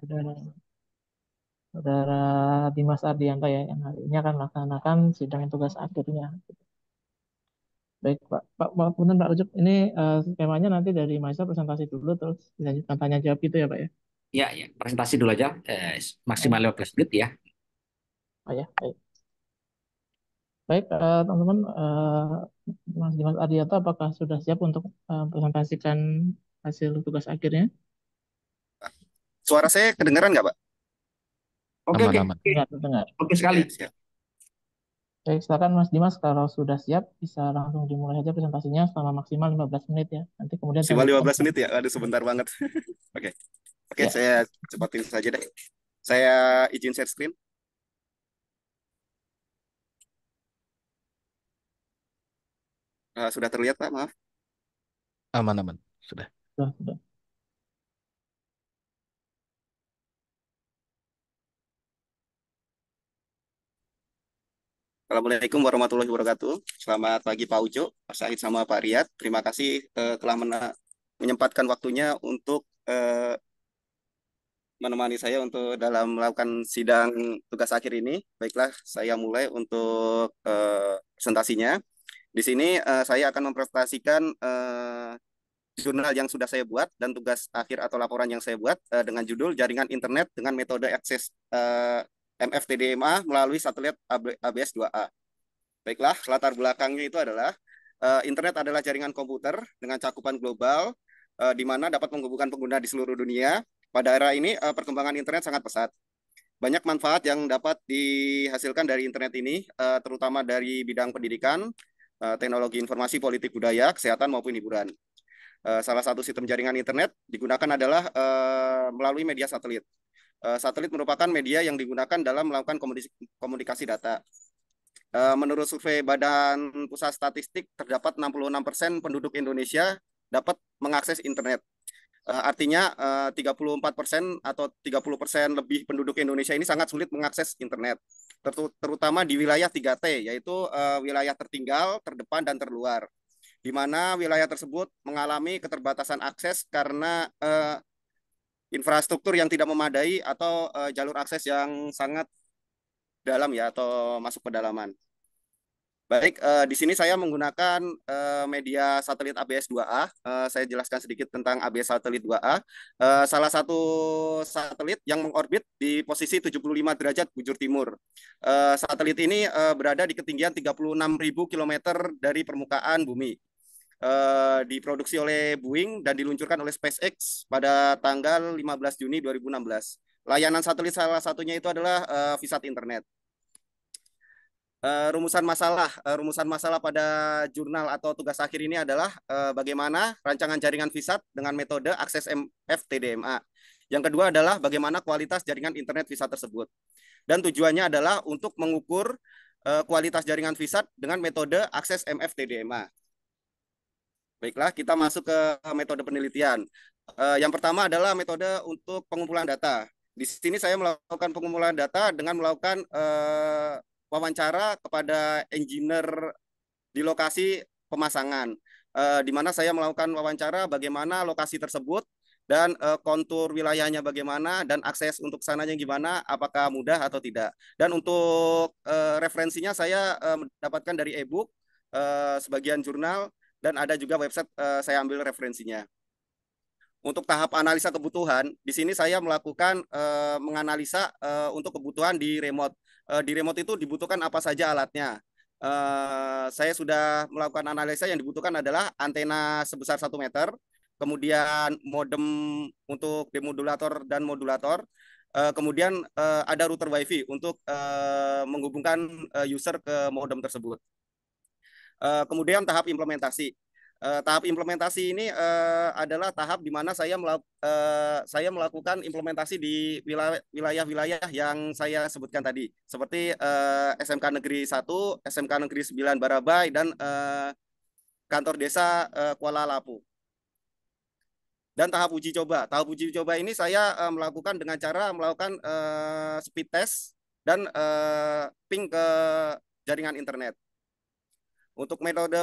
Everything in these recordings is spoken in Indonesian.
Saudara, Saudara Dimas Ardianto ya, yang hari ini akan melaksanakan sidang tugas akhirnya. Baik, Pak, Punten, Pak Ucup, ini skemanya nanti dari mahasiswa presentasi dulu, terus dilanjutkan tanya jawab gitu ya, Pak ya? Ya, ya, presentasi dulu aja. Maksimal Oh, 15 menit ya. oh ya, baik. Baik, teman-teman, Mas Dimas Ardianto, apakah sudah siap untuk presentasikan hasil tugas akhirnya? Suara saya kedengeran nggak, Pak? Oke, Ya, oke, Aman-aman. oke. dengar, dengar. Oke sekali. Oke, siap. Baik, silakan Mas Dimas, kalau sudah siap, bisa langsung dimulai saja presentasinya selama maksimal 15 menit ya. Nanti kemudian saya Maksimal lanjutkan. 15 menit ya? Aduh, sebentar banget. Oke, oke, Ya, saya cepatin saja deh. Saya izin share screen. Sudah terlihat, Pak? Maaf. Aman-aman. Sudah. sudah. Assalamualaikum warahmatullahi wabarakatuh. Selamat pagi Pak Ujo, Pak Syahid sama Pak Riyad. Terima kasih telah menyempatkan waktunya untuk menemani saya untuk dalam melakukan sidang tugas akhir ini. Baiklah, saya mulai untuk presentasinya. Di sini saya akan mempresentasikan jurnal yang sudah saya buat dan tugas akhir atau laporan yang saya buat dengan judul Jaringan Internet dengan Metode Akses MFTDMA melalui satelit ABS 2A. Baiklah, latar belakangnya itu adalah internet adalah jaringan komputer dengan cakupan global di mana dapat menghubungkan pengguna di seluruh dunia. Pada era ini perkembangan internet sangat pesat. Banyak manfaat yang dapat dihasilkan dari internet ini, terutama dari bidang pendidikan, teknologi informasi, politik, budaya, kesehatan maupun hiburan. Salah satu sistem jaringan internet digunakan adalah melalui media satelit. Satelit merupakan media yang digunakan dalam melakukan komunikasi data. Menurut survei Badan Pusat Statistik, terdapat 66% penduduk Indonesia dapat mengakses internet. Artinya 34% atau 30% lebih penduduk Indonesia ini sangat sulit mengakses internet. Terutama di wilayah 3T, yaitu wilayah tertinggal, terdepan, dan terluar. Di mana wilayah tersebut mengalami keterbatasan akses karena infrastruktur yang tidak memadai atau jalur akses yang sangat dalam ya atau masuk pedalaman. Baik, di sini saya menggunakan media satelit ABS 2A. Saya jelaskan sedikit tentang ABS satelit 2A. Salah satu satelit yang mengorbit di posisi 75 derajat bujur timur. Satelit ini berada di ketinggian 36.000 km dari permukaan bumi. Diproduksi oleh Boeing dan diluncurkan oleh SpaceX pada tanggal 15 Juni 2016. Layanan satelit salah satunya itu adalah VSAT Internet. Rumusan masalah pada jurnal atau tugas akhir ini adalah bagaimana rancangan jaringan VSAT dengan metode akses MFTDMA. Yang kedua adalah bagaimana kualitas jaringan internet VSAT tersebut. Dan tujuannya adalah untuk mengukur kualitas jaringan VSAT dengan metode akses MFTDMA. Baiklah, kita masuk ke metode penelitian. Yang pertama adalah metode untuk pengumpulan data. Di sini saya melakukan pengumpulan data dengan melakukan wawancara kepada engineer di lokasi pemasangan, di mana saya melakukan wawancara bagaimana lokasi tersebut dan kontur wilayahnya bagaimana dan akses untuk sananya gimana, apakah mudah atau tidak. Dan untuk referensinya saya mendapatkan dari e-book, sebagian jurnal, dan ada juga website saya ambil referensinya. Untuk tahap analisa kebutuhan, di sini saya melakukan menganalisa untuk kebutuhan di remote. Di remote itu dibutuhkan apa saja alatnya. Saya sudah melakukan analisa yang dibutuhkan adalah antena sebesar 1 meter, kemudian modem untuk demodulator dan modulator, kemudian ada router WiFi untuk menghubungkan user ke modem tersebut. Kemudian tahap implementasi. Tahap implementasi ini adalah tahap di mana saya melakukan implementasi di wilayah-wilayah yang saya sebutkan tadi, seperti SMK Negeri 1, SMK Negeri 9 Barabai, dan kantor desa Kuala Lapu. Dan tahap uji coba. Tahap uji coba ini saya melakukan dengan cara melakukan speed test dan ping ke jaringan internet. Untuk metode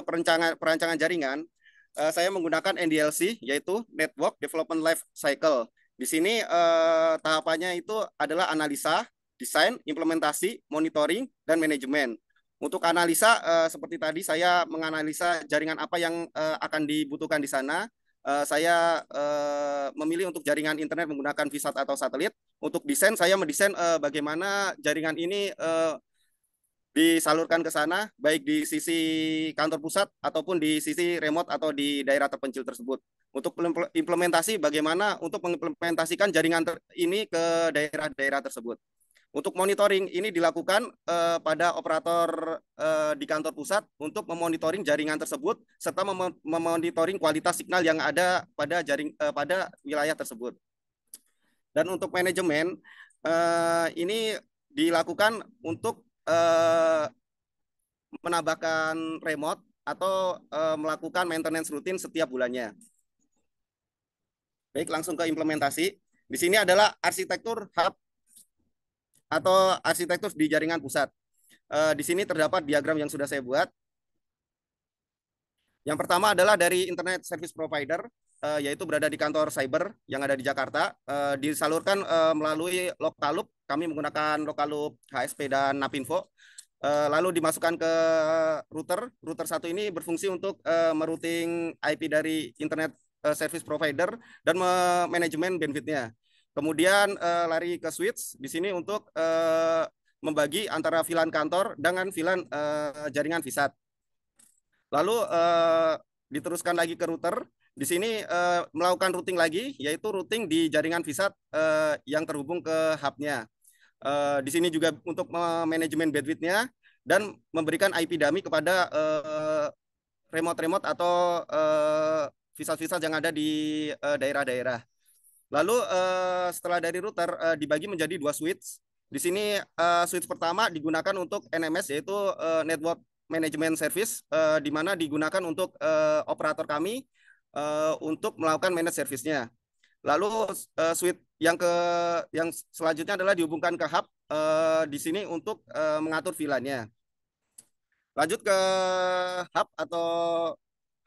perancangan jaringan, saya menggunakan NDLC, yaitu Network Development Life Cycle. Di sini tahapannya itu adalah analisa, desain, implementasi, monitoring, dan manajemen. Untuk analisa, seperti tadi saya menganalisa jaringan apa yang akan dibutuhkan di sana. Saya memilih untuk jaringan internet menggunakan VSAT atau satelit. Untuk desain, saya mendesain bagaimana jaringan ini disalurkan ke sana, baik di sisi kantor pusat ataupun di sisi remote atau di daerah terpencil tersebut. Untuk implementasi, bagaimana untuk mengimplementasikan jaringan ini ke daerah-daerah tersebut. Untuk monitoring ini dilakukan pada operator di kantor pusat untuk memonitoring jaringan tersebut serta memonitoring kualitas signal yang ada pada pada wilayah tersebut. Dan untuk manajemen ini dilakukan untuk menambahkan remote atau melakukan maintenance rutin setiap bulannya. Baik, langsung ke implementasi. Di sini adalah arsitektur hub atau arsitektur di jaringan pusat. Di sini terdapat diagram yang sudah saya buat. Yang pertama adalah dari Internet Service Provider, yaitu berada di kantor cyber yang ada di Jakarta, disalurkan melalui Lokalup. Kami menggunakan Lokalup HSP dan Napinfo. Lalu dimasukkan ke router. Router satu ini berfungsi untuk merouting IP dari Internet Service Provider dan manajemen bandwidth-nya. Kemudian lari ke switch di sini untuk membagi antara VLAN kantor dengan VLAN jaringan VSAT. Lalu diteruskan lagi ke router. Di sini melakukan routing lagi, yaitu routing di jaringan VSAT yang terhubung ke hub-nya. Di sini juga untuk manajemen bandwidth-nya dan memberikan IP dummy kepada remote-remote atau VSAT-VSAT yang ada di daerah-daerah. Lalu setelah dari router dibagi menjadi dua switch. Di sini switch pertama digunakan untuk NMS, yaitu Network Management Service, di mana digunakan untuk operator kami untuk melakukan manage service-nya. Lalu switch yang selanjutnya adalah dihubungkan ke hub di sini untuk mengatur VLAN-nya. Lanjut ke hub atau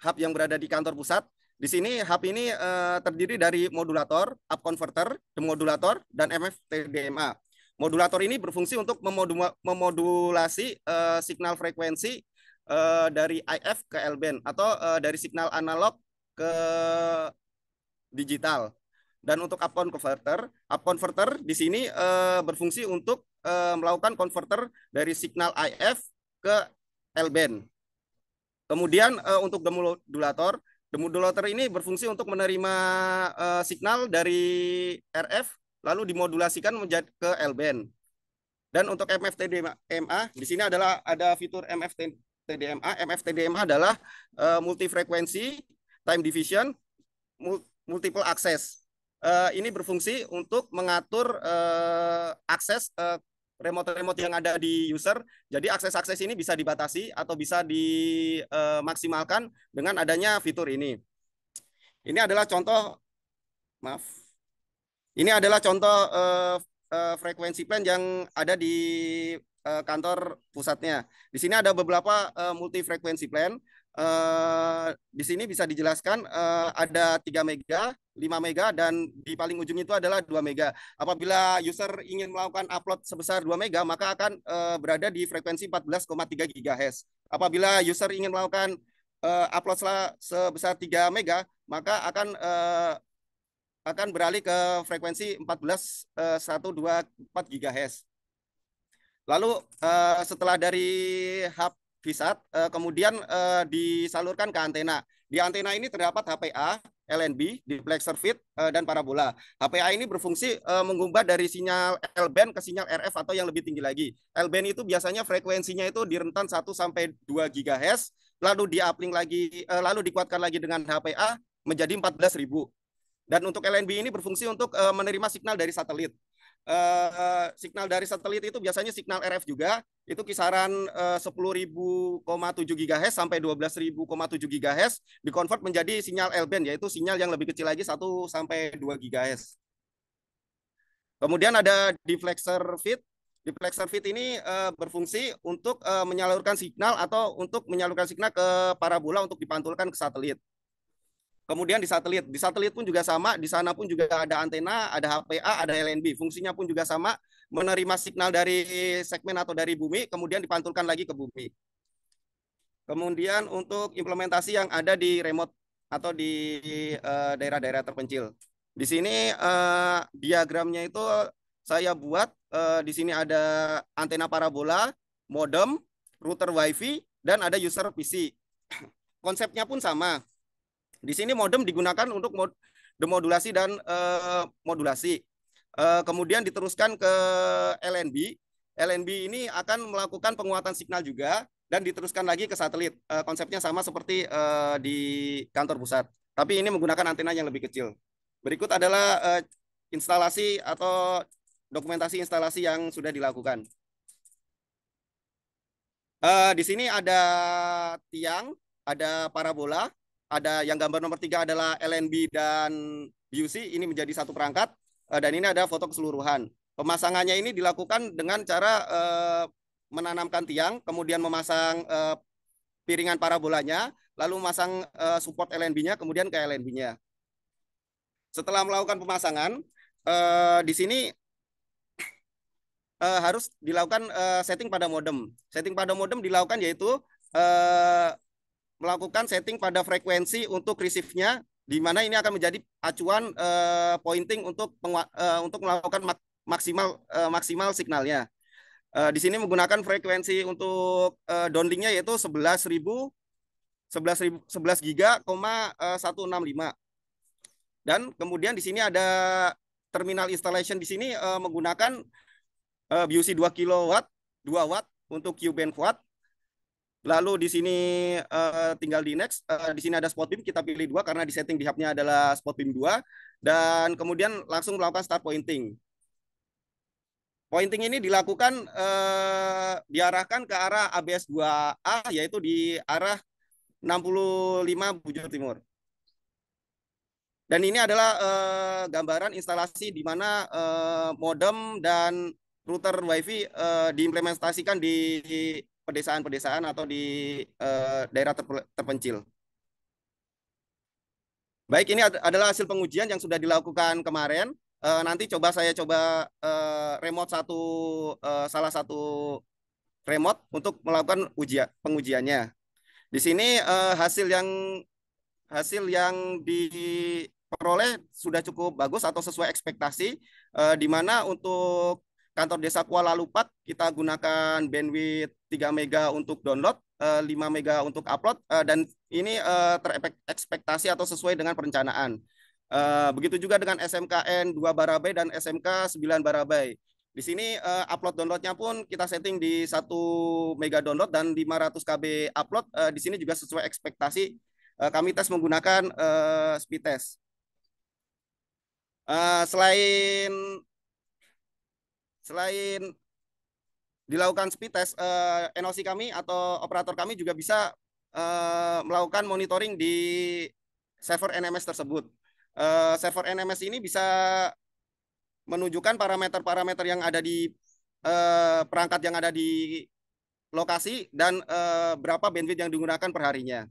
hub yang berada di kantor pusat. Di sini hub ini terdiri dari modulator, hub converter, demodulator, dan MFTDMA. Modulator ini berfungsi untuk memodulasi signal frekuensi dari IF ke L-band atau dari signal analog ke digital. Dan untuk up converter di sini berfungsi untuk melakukan konverter dari signal IF ke L-band. Kemudian untuk demodulator ini berfungsi untuk menerima signal dari RF lalu dimodulasikan menjadi ke L-band. Dan untuk MFTDMA di sini adalah ada fitur MFTDMA. MFTDMA adalah multi frekuensi, time division, multiple access. Ini berfungsi untuk mengatur akses remote-remote yang ada di user. Jadi akses-akses ini bisa dibatasi atau bisa dimaksimalkan dengan adanya fitur ini. Ini adalah contoh, maaf. Ini adalah contoh frekuensi plan yang ada di kantor pusatnya. Di sini ada beberapa multi frekuensi plan. Di sini bisa dijelaskan ada 3 mega, 5 mega, dan di paling ujung itu adalah 2 mega. Apabila user ingin melakukan upload sebesar 2 mega, maka akan berada di frekuensi 14,3 GHz. Apabila user ingin melakukan upload sebesar 3 mega, maka akan beralih ke frekuensi 14,124 GHz. Lalu setelah dari hub VSAT, kemudian disalurkan ke antena. Di antena ini terdapat HPA, LNB, duplexer feed, dan parabola. HPA ini berfungsi mengubah dari sinyal L-band ke sinyal RF atau yang lebih tinggi lagi. L-band itu biasanya frekuensinya itu di rentan 1 sampai 2 GHz, lalu di-uplink lagi, lalu dikuatkan lagi dengan HPA menjadi 14.000. Dan untuk LNB ini berfungsi untuk menerima signal dari satelit. Signal dari satelit itu biasanya signal RF juga, itu kisaran 10.000,7 GHz sampai 12.000,7 GHz dikonvert menjadi sinyal L-band, yaitu sinyal yang lebih kecil lagi 1 sampai 2 GHz. Kemudian ada deflexer feed. Deflexer feed ini berfungsi untuk menyalurkan signal atau untuk menyalurkan signal ke parabola untuk dipantulkan ke satelit. Kemudian di satelit pun juga sama, di sana pun juga ada antena, ada HPA, ada LNB. Fungsinya pun juga sama, menerima signal dari segmen atau dari bumi, kemudian dipantulkan lagi ke bumi. Kemudian untuk implementasi yang ada di remote atau di daerah-daerah terpencil. Di sini diagramnya itu saya buat, di sini ada antena parabola, modem, router WiFi, dan ada user PC. Konsepnya pun sama. Di sini modem digunakan untuk demodulasi dan modulasi. Kemudian diteruskan ke LNB. LNB ini akan melakukan penguatan signal juga dan diteruskan lagi ke satelit. Konsepnya sama seperti di kantor pusat. Tapi ini menggunakan antena yang lebih kecil. Berikut adalah instalasi atau dokumentasi instalasi yang sudah dilakukan. Di sini ada tiang, ada parabola, ada yang gambar nomor 3 adalah LNB dan BUC, ini menjadi satu perangkat, dan ini ada foto keseluruhan. Pemasangannya ini dilakukan dengan cara menanamkan tiang, kemudian memasang piringan parabolanya, lalu memasang support LNB-nya, kemudian ke LNB-nya. Setelah melakukan pemasangan, di sini harus dilakukan setting pada modem. Setting pada modem dilakukan yaitu melakukan setting pada frekuensi untuk receive-nya, di mana ini akan menjadi acuan pointing untuk melakukan maksimal signalnya. Di sini menggunakan frekuensi untuk downlink-nya yaitu 11 giga,165. Dan kemudian di sini ada terminal installation di sini menggunakan BUC 2 kW, 2 watt untuk Q-band quad. Lalu di sini tinggal di next. Di sini ada spot beam, kita pilih 2 karena di setting di hub-nya adalah spot beam 2. Dan kemudian langsung melakukan start pointing. Pointing ini dilakukan diarahkan ke arah ABS 2A, yaitu di arah 65 bujur timur. Dan ini adalah gambaran instalasi di mana modem dan router WiFi diimplementasikan di pedesaan-pedesaan atau di daerah terpencil. Baik, ini adalah hasil pengujian yang sudah dilakukan kemarin. Nanti saya coba remote salah satu remote untuk melakukan pengujiannya. Di sini hasil yang diperoleh sudah cukup bagus atau sesuai ekspektasi, di mana untuk kantor desa Kuala Lupak kita gunakan bandwidth 3 mega untuk download, 5 mega untuk upload, dan ini terekspektasi atau sesuai dengan perencanaan. Begitu juga dengan SMKN 2 Barabai dan SMK 9 Barabai. Di sini upload downloadnya pun kita setting di 1 mega download dan 500 KB upload. Di sini juga sesuai ekspektasi. Kami tes menggunakan speed test. Selain dilakukan speed test, NOC kami atau operator kami juga bisa melakukan monitoring di server NMS tersebut. Server NMS ini bisa menunjukkan parameter-parameter yang ada di perangkat yang ada di lokasi dan berapa bandwidth yang digunakan per harinya.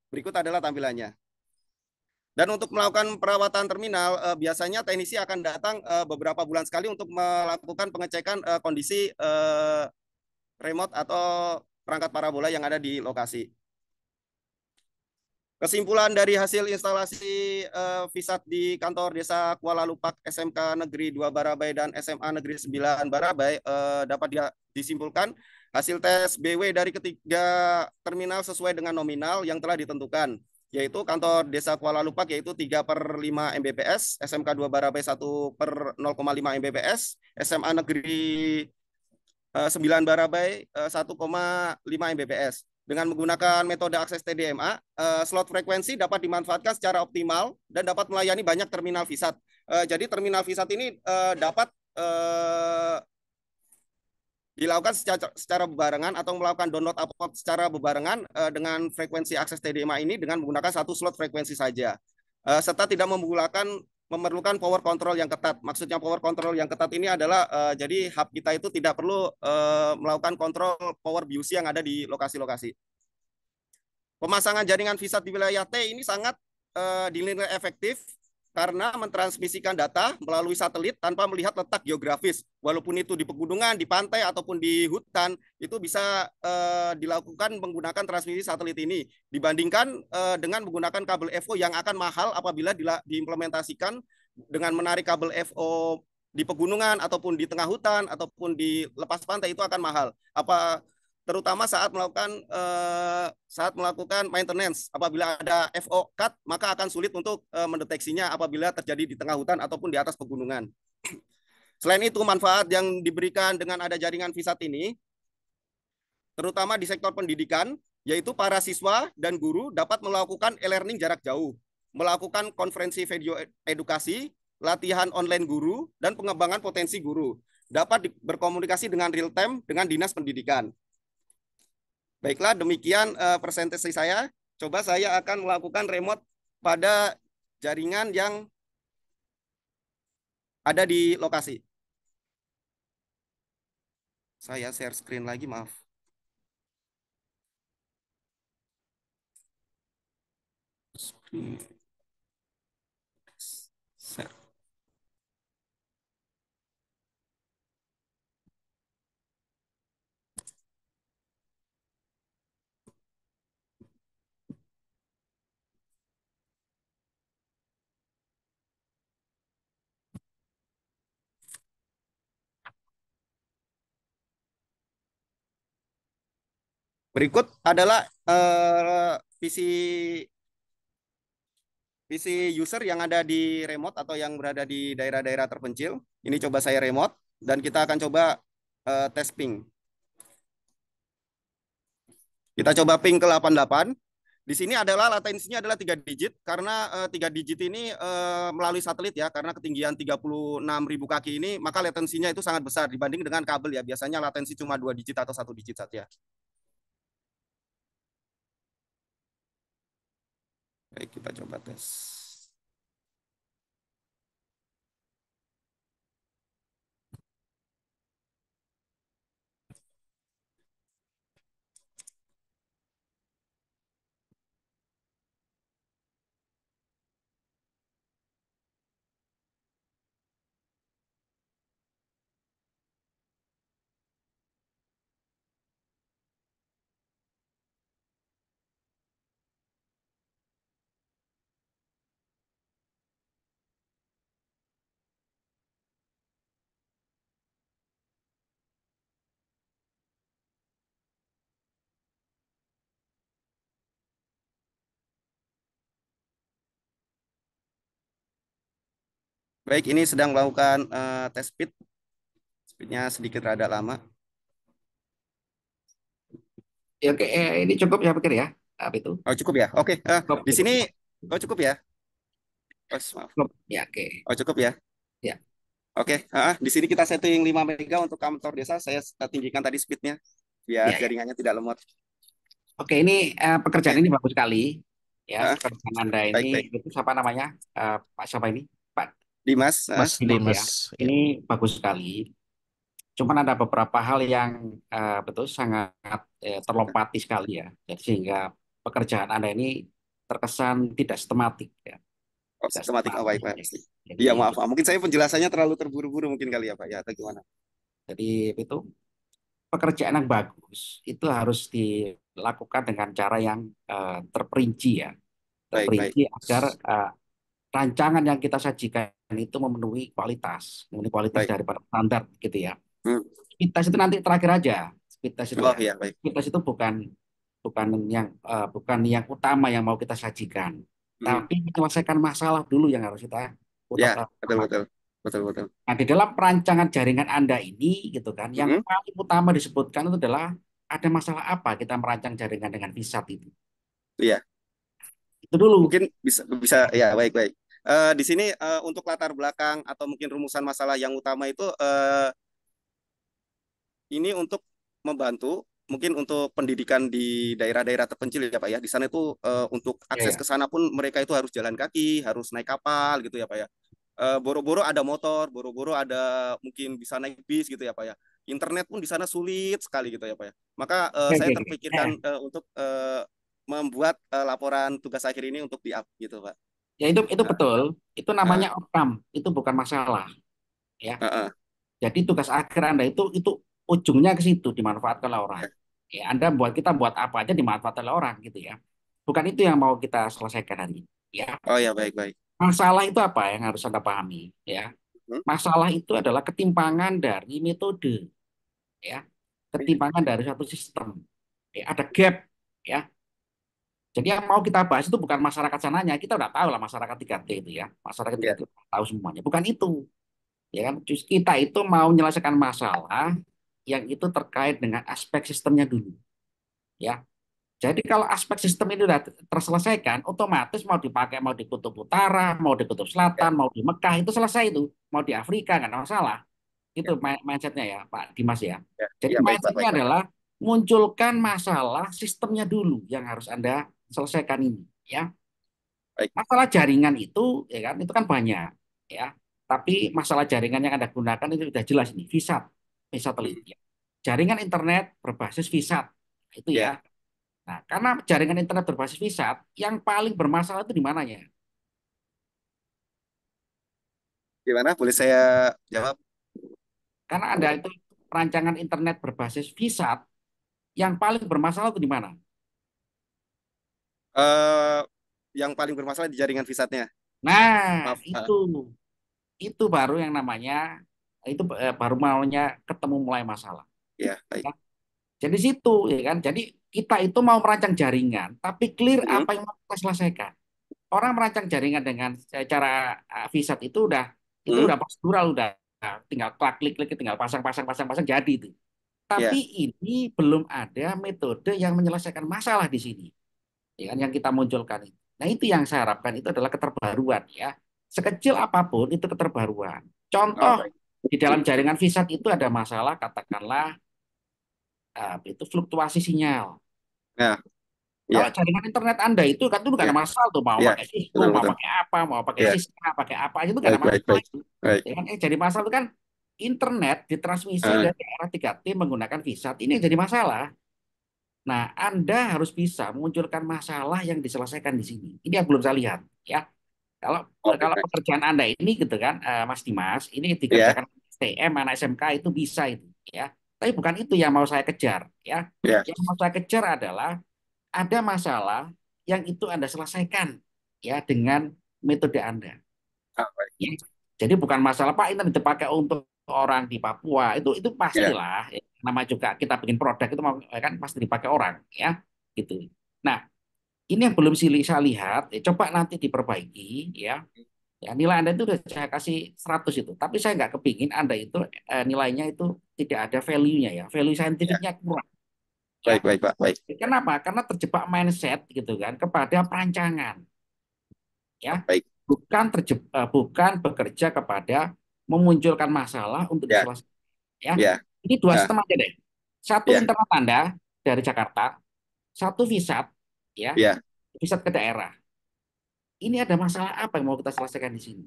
Berikut adalah tampilannya. Dan untuk melakukan perawatan terminal, biasanya teknisi akan datang beberapa bulan sekali untuk melakukan pengecekan kondisi remote atau perangkat parabola yang ada di lokasi. Kesimpulan dari hasil instalasi VSAT di kantor desa Kuala Lupak, SMK Negeri 2 Barabai dan SMA Negeri 9 Barabai dapat disimpulkan hasil tes BW dari ketiga terminal sesuai dengan nominal yang telah ditentukan, yaitu kantor desa Kuala Lupak yaitu 3/5 Mbps, SMK 2 Barabai 1/0,5 Mbps, SMA Negeri 9 Barabai 1,5 Mbps. Dengan menggunakan metode akses TDMA, slot frekuensi dapat dimanfaatkan secara optimal dan dapat melayani banyak terminal VSAT. Jadi terminal VSAT ini dapat dilakukan secara bebarengan atau melakukan download upload secara bebarengan dengan frekuensi akses TDMA ini dengan menggunakan satu slot frekuensi saja, serta tidak memerlukan power control yang ketat. Maksudnya power control yang ketat ini adalah jadi hub kita itu tidak perlu melakukan kontrol power BUC yang ada di lokasi-lokasi. Pemasangan jaringan VSAT di wilayah T ini sangat dinilai efektif karena mentransmisikan data melalui satelit tanpa melihat letak geografis. Walaupun itu di pegunungan, di pantai, ataupun di hutan, itu bisa dilakukan menggunakan transmisi satelit ini. Dibandingkan dengan menggunakan kabel FO yang akan mahal apabila diimplementasikan dengan menarik kabel FO di pegunungan, ataupun di tengah hutan, ataupun di lepas pantai, itu akan mahal. Terutama saat melakukan maintenance. Apabila ada FO cut, maka akan sulit untuk mendeteksinya apabila terjadi di tengah hutan ataupun di atas pegunungan. Selain itu, manfaat yang diberikan dengan ada jaringan VSAT ini, terutama di sektor pendidikan, yaitu para siswa dan guru dapat melakukan e-learning jarak jauh, melakukan konferensi video edukasi, latihan online guru, dan pengembangan potensi guru. Dapat berkomunikasi dengan real time dengan dinas pendidikan. Baiklah, demikian presentasi saya. Coba saya akan melakukan remote pada jaringan yang ada di lokasi. Saya share screen lagi, maaf. Share. Berikut adalah PC user yang ada di remote atau yang berada di daerah-daerah terpencil. Ini coba saya remote dan kita akan coba tes ping. Kita coba ping ke 88. Di sini adalah latensinya adalah 3 digit karena 3 digit ini melalui satelit ya, karena ketinggian 36.000 kaki ini, maka latensinya itu sangat besar dibanding dengan kabel ya. Biasanya latensi cuma 2 digit atau 1 digit saja. Baik, kita coba tes. Baik, ini sedang melakukan tes speed. Speednya sedikit rada lama. Ya, oke, ini cukup ya pikir ya. Apa itu? Oh, cukup ya? Oke, Cukup, di cukup sini, ya. oh cukup ya? Oh, maaf. Cukup. Ya, oke. Oh, cukup ya? Ya. Oke, di sini kita setting 5 mega untuk kantor desa. Saya tinggikan tadi speednya biar Ya, ya. jaringannya tidak lemot. Oke, ini pekerjaan Oke, ini bagus sekali. Ya, pekerjaan Anda ini baik, baik. itu siapa namanya? Pak siapa ini? Pak Dimas, Mas Dimas ya. Dimas. Ya. Ini bagus sekali. Cuman ada beberapa hal yang betul sangat terlompati sekali ya. Jadi sehingga pekerjaan Anda ini terkesan tidak sistematik ya. oh, Tidak sistematik, oh, baik, sistematik. Pak. Ya. Jadi Iya, maaf, Pak. Mungkin saya penjelasannya terlalu terburu-buru mungkin kali ya, Pak. Ya, atau gimana? jadi itu pekerjaan yang bagus itu harus dilakukan dengan cara yang terperinci ya. Baik, baik. Terperinci agar rancangan yang kita sajikan itu memenuhi kualitas Baik. daripada standar gitu ya. Hmm. Speed test itu nanti terakhir aja. Speed test itu Oh, ya. iya, baik. Speed test itu bukan bukan yang utama yang mau kita sajikan, Hmm. tapi menyelesaikan masalah dulu yang harus kita Ya, utamakan. betul, betul. Betul, betul. Nah, di dalam perancangan jaringan Anda ini gitu kan, yang Hmm. paling utama disebutkan itu adalah ada masalah apa kita merancang jaringan dengan VSAT itu. Iya, Itu dulu. mungkin bisa bisa ya, baik, baik. Di sini untuk latar belakang atau mungkin rumusan masalah yang utama itu ini untuk membantu mungkin untuk pendidikan di daerah-daerah terpencil ya Pak ya. Di sana itu untuk Ya, akses ya. ke sana pun mereka itu harus jalan kaki, harus naik kapal gitu ya Pak ya. Boro-boro ada motor, boro-boro ada mungkin bisa naik bis gitu ya Pak ya. Internet pun di sana sulit sekali gitu ya Pak ya. Maka Oke, saya oke, oke. terpikirkan untuk membuat laporan tugas akhir ini untuk di-up gitu Pak. Ya itu Nah, betul. Itu nah, namanya outcome. Itu bukan masalah. Ya. nah, Jadi tugas akhir Anda itu ujungnya ke situ dimanfaatkan oleh orang. ya. Ya, Anda kita buat apa aja dimanfaatkan oleh orang gitu ya. Bukan itu yang mau kita selesaikan hari ini. Ya. Oh ya, baik baik. Masalah itu apa yang harus Anda pahami? Ya. Hmm, Masalah itu adalah ketimpangan dari metode. Ya. Ketimpangan dari suatu sistem. Ya, ada gap. Ya. Jadi yang mau kita bahas itu bukan masyarakat sananya. Kita udah tahu lah masyarakat 3T itu ya. Masyarakat ya, 3T tahu semuanya. Bukan itu. Ya kan? Justru kita itu mau menyelesaikan masalah yang itu terkait dengan aspek sistemnya dulu. Ya. Jadi kalau aspek sistem ini sudah terselesaikan, otomatis mau dipakai mau di kutub utara, mau di kutub ya, selatan, mau di Mekah itu selesai itu. Mau di Afrika nggak ada masalah. Itu ya, mindsetnya ya Pak Dimas ya. ya, Jadi ya, baik Pak, mindsetnya baik Pak. adalah munculkan masalah sistemnya dulu yang harus Anda selesaikan ini. Ya. Baik. Masalah jaringan itu, ya kan, itu kan banyak, ya. Tapi masalah jaringan yang Anda gunakan itu sudah jelas ini, VSAT, Hmm, satelit. Ya. Jaringan internet berbasis VSAT, itu ya. ya, Nah, karena jaringan internet berbasis VSAT, yang paling bermasalah itu di mananya? gimana? Boleh saya jawab? Karena Anda itu rancangan internet berbasis VSAT, yang paling bermasalah itu di mana? eh yang paling bermasalah di jaringan visatnya. Nah, Maaf. itu baru yang namanya, itu baru maunya ketemu mulai masalah. Ya, baik. Ya. Jadi situ ya kan. Jadi kita itu mau merancang jaringan, tapi clear Hmm, apa yang mau kita selesaikan. Orang merancang jaringan dengan cara VSAT itu hmm, udah prosedural udah tinggal klik klik tinggal pasang pasang pasang pasang jadi itu. Tapi ya, ini belum ada metode yang menyelesaikan masalah di sini. Ya kan yang kita munculkan itu. Nah, itu yang saya harapkan itu adalah keterbaruan ya. Sekecil apapun itu keterbaruan. oh Contoh baik. di dalam Hmm, jaringan VSAT itu ada masalah katakanlah itu fluktuasi sinyal. nah, Kalau ya, jaringan internet Anda itu kan itu nggak ya, ada masalah tuh mau ya, pakai Cisco, betul mau betul. pakai apa, mau pakai Ya, Cisco, pakai apa aja itu nggak baik ada baik masalah baik itu. baik. Ya kan? Jadi masalah itu kan internet ditransmisi Ah, dari era 3T menggunakan VSAT ini yang jadi masalah. Nah, Anda harus bisa memunculkan masalah yang diselesaikan di sini. Ini yang belum saya lihat, ya. Kalau oh baik kalau baik. pekerjaan Anda ini gitu kan, Mas Dimas, ini Ya, dikerjakan STM, anak SMK itu bisa itu, ya. Tapi bukan itu yang mau saya kejar, ya. ya. Yang mau saya kejar adalah ada masalah yang itu Anda selesaikan ya dengan metode Anda. Ah, baik. Ya. Jadi bukan masalah Pak ini dipakai untuk orang di Papua itu Ya, pastilah ya. Nama juga kita bikin produk itu kan pasti dipakai orang ya gitu. Nah, ini yang belum saya lihat, ya, coba nanti diperbaiki ya. Ya, nilai Anda itu sudah saya kasih 100 itu, tapi saya nggak kepingin Anda itu nilainya itu tidak ada value-nya ya. Value ya, saintifiknya kurang ya. baik baik Pak, baik. Kenapa? Karena terjebak mindset gitu kan kepada perancangan ya, Oh, baik. bukan bekerja kepada memunculkan masalah untuk Ya, diselesaikan ya. ya, Ini dua ah, sistem aja deh. Satu ya, internet Anda dari Jakarta, satu VSAT ya, ya. VSAT ke daerah. Ini ada masalah apa yang mau kita selesaikan di sini?